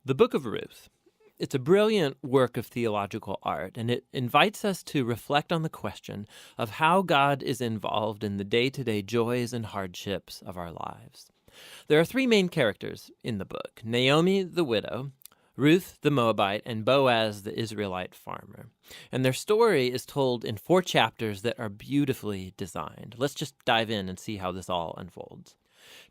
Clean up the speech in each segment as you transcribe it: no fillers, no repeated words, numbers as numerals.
The Book of Ruth. It's a brilliant work of theological art, and it invites us to reflect on the question of how God is involved in the day-to-day joys and hardships of our lives. There are three main characters in the book: Naomi, the widow, Ruth, the Moabite, and Boaz, the Israelite farmer. And their story is told in 4 chapters that are beautifully designed. Let's just dive in and see how this all unfolds.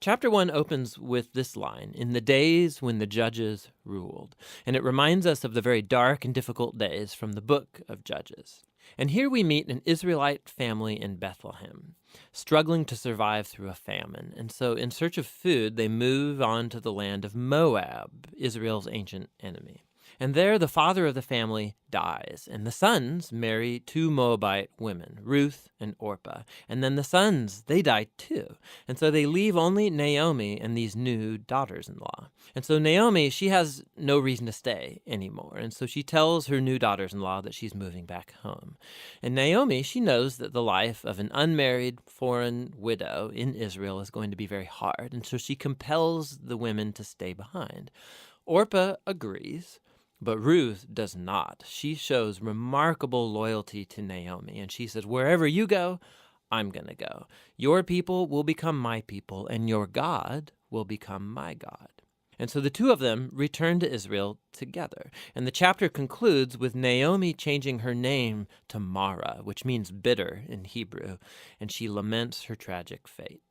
Chapter 1 opens with this line, "In the days when the judges ruled," and it reminds us of the very dark and difficult days from the book of Judges. And here we meet an Israelite family in Bethlehem, struggling to survive through a famine. And so in search of food, they move on to the land of Moab, Israel's ancient enemy. And there the father of the family dies, and the sons marry 2 Moabite women, Ruth and Orpah. And then the sons, they die too. And so they leave only Naomi and these new daughters-in-law. And so Naomi, she has no reason to stay anymore. And so she tells her new daughters-in-law that she's moving back home. And Naomi, she knows that the life of an unmarried foreign widow in Israel is going to be very hard. And so she compels the women to stay behind. Orpah agrees, but Ruth does not. She shows remarkable loyalty to Naomi, and she says, "Wherever you go, I'm going to go. Your people will become my people, and your God will become my God." And so the two of them return to Israel together. And the chapter concludes with Naomi changing her name to Mara, which means bitter in Hebrew, and she laments her tragic fate.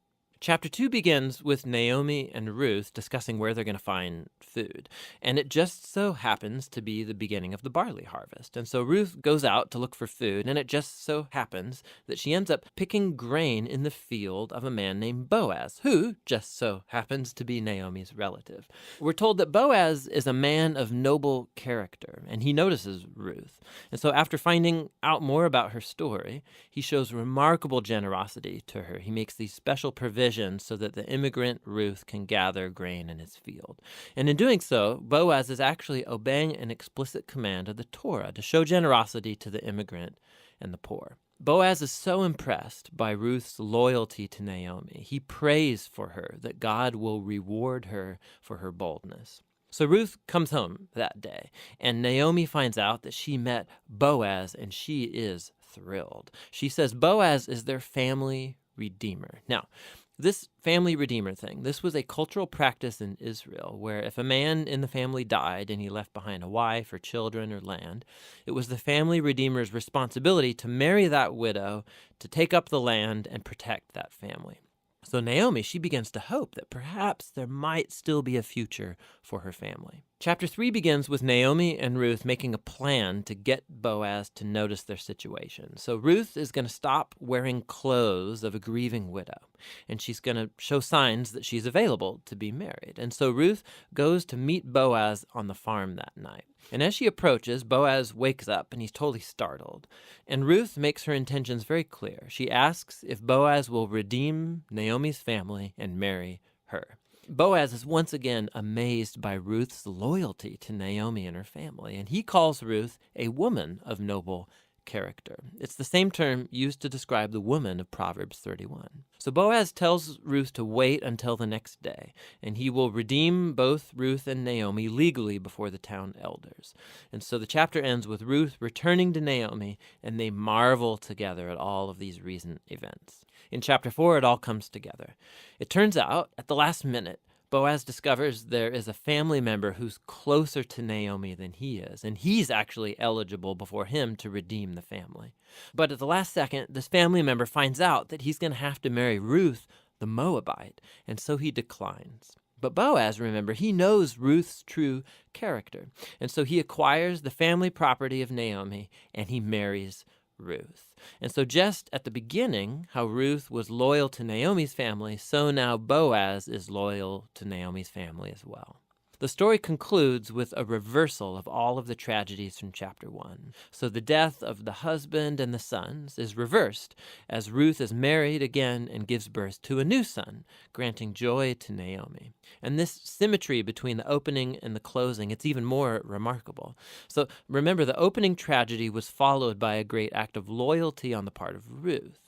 Chapter 2 begins with Naomi and Ruth discussing where they're going to find food. And it just so happens to be the beginning of the barley harvest. And so Ruth goes out to look for food, and it just so happens that she ends up picking grain in the field of a man named Boaz, who just so happens to be Naomi's relative. We're told that Boaz is a man of noble character, and he notices Ruth. And so after finding out more about her story, he shows remarkable generosity to her. He makes these special provisions so that the immigrant Ruth can gather grain in his field. And in doing so, Boaz is actually obeying an explicit command of the Torah to show generosity to the immigrant and the poor. Boaz is so impressed by Ruth's loyalty to Naomi. He prays for her that God will reward her for her boldness. So Ruth comes home that day, and Naomi finds out that she met Boaz, and she is thrilled. She says Boaz is their family redeemer. Now, this family redeemer thing, this was a cultural practice in Israel where if a man in the family died and he left behind a wife or children or land, it was the family redeemer's responsibility to marry that widow, to take up the land and protect that family. So Naomi, she begins to hope that perhaps there might still be a future for her family. Chapter 3 begins with Naomi and Ruth making a plan to get Boaz to notice their situation. So Ruth is going to stop wearing clothes of a grieving widow, and she's going to show signs that she's available to be married. And so Ruth goes to meet Boaz on the farm that night. And as she approaches, Boaz wakes up and he's totally startled. And Ruth makes her intentions very clear. She asks if Boaz will redeem Naomi's family and marry her. Boaz is once again amazed by Ruth's loyalty to Naomi and her family, and he calls Ruth a woman of noble character. It's the same term used to describe the woman of Proverbs 31. So Boaz tells Ruth to wait until the next day, and he will redeem both Ruth and Naomi legally before the town elders. And so the chapter ends with Ruth returning to Naomi, and they marvel together at all of these recent events. In chapter 4, it all comes together. It turns out, at the last minute, Boaz discovers there is a family member who's closer to Naomi than he is, and he's actually eligible before him to redeem the family. But at the last second, this family member finds out that he's going to have to marry Ruth, the Moabite, and so he declines. But Boaz, remember, he knows Ruth's true character, and so he acquires the family property of Naomi, and he marries Ruth. And so just at the beginning, how Ruth was loyal to Naomi's family, so now Boaz is loyal to Naomi's family as well. The story concludes with a reversal of all of the tragedies from chapter 1. So the death of the husband and the sons is reversed as Ruth is married again and gives birth to a new son, granting joy to Naomi. And this symmetry between the opening and the closing, it's even more remarkable. So remember, the opening tragedy was followed by a great act of loyalty on the part of Ruth.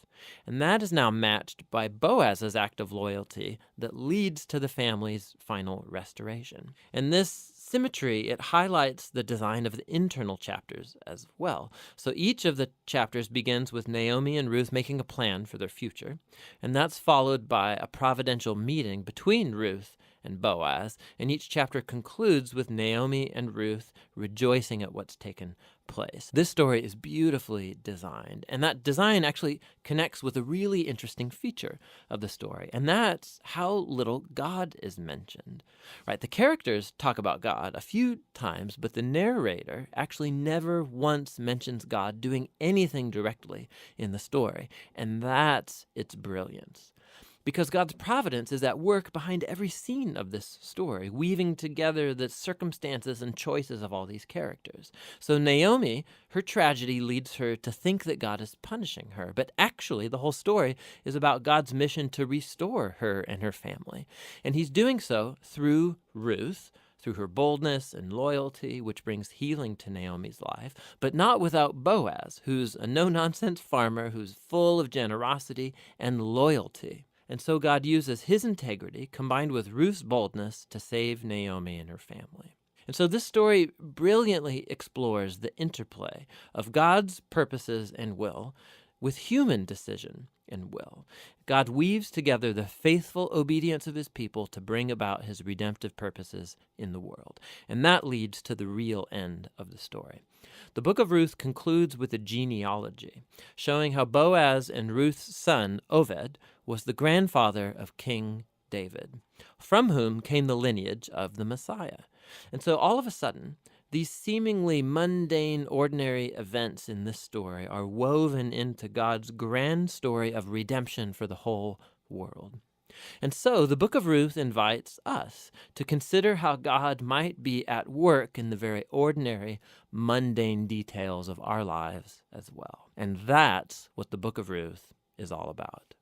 And that is now matched by Boaz's act of loyalty that leads to the family's final restoration. And this symmetry, it highlights the design of the internal chapters as well. So each of the chapters begins with Naomi and Ruth making a plan for their future, and that's followed by a providential meeting between Ruth and Boaz, and each chapter concludes with Naomi and Ruth rejoicing at what's taken place. This story is beautifully designed, and that design actually connects with a really interesting feature of the story, and that's how little God is mentioned. Right? The characters talk about God a few times, but the narrator actually never once mentions God doing anything directly in the story, and that's its brilliance. Because God's providence is at work behind every scene of this story, weaving together the circumstances and choices of all these characters. So Naomi, her tragedy leads her to think that God is punishing her, but actually the whole story is about God's mission to restore her and her family. And he's doing so through Ruth, through her boldness and loyalty, which brings healing to Naomi's life, but not without Boaz, who's a no-nonsense farmer who's full of generosity and loyalty. And so God uses his integrity combined with Ruth's boldness to save Naomi and her family. And so this story brilliantly explores the interplay of God's purposes and will with human decision and will. God weaves together the faithful obedience of his people to bring about his redemptive purposes in the world. And that leads to the real end of the story. The book of Ruth concludes with a genealogy, showing how Boaz and Ruth's son, Oved, was the grandfather of King David, from whom came the lineage of the Messiah. And so all of a sudden, these seemingly mundane, ordinary events in this story are woven into God's grand story of redemption for the whole world. And so the book of Ruth invites us to consider how God might be at work in the very ordinary, mundane details of our lives as well. And that's what the book of Ruth is all about.